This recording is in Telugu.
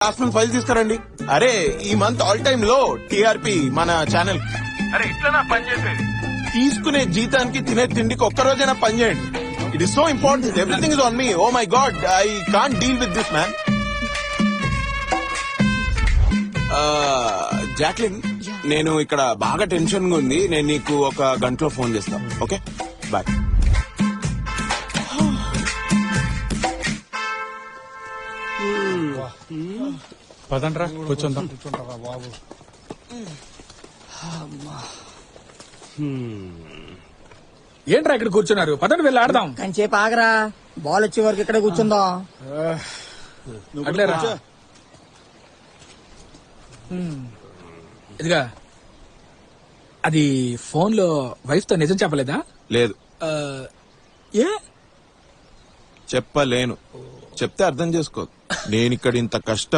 లాస్ట్ మంత్ ఫైల్ తీసుకురండి. అరే ఈ మంత్ ఆల్ టైమ్ లో టీఆర్పీ మన ఛానల్. అరే ఇట్లా నా పని చేసేది. తీసుకునే జీతానికి తినే తిండికి ఒక్క రోజైనా పని చేయండి. It is so important. Everything is on me. Oh my god, I can't deal with this man. Jacqueline, నేను ఇక్కడ బాగా టెన్షన్ గా ఉంది. నేను నీకు ఒక గంటలో ఫోన్ చేస్తాను. Okay bye. పదండ్రా కూర్చుందాం. ఏంట్రా ఇక్కడ కూర్చున్నారు? పదండి వెళ్ళి ఆడదాం. కంచేపు ఆగరా, బాల్ వచ్చే వరకు ఇక్కడ కూర్చుందాం. అట్లేరా? ఇదిగా అది ఫోన్ లో వైఫ్ తో నిజం చెప్పలేదా? లేదు, ఏ చెప్పలేను. చెప్తే అర్థం చేసుకో. నేను ఇక్కడ ఇంత కష్టం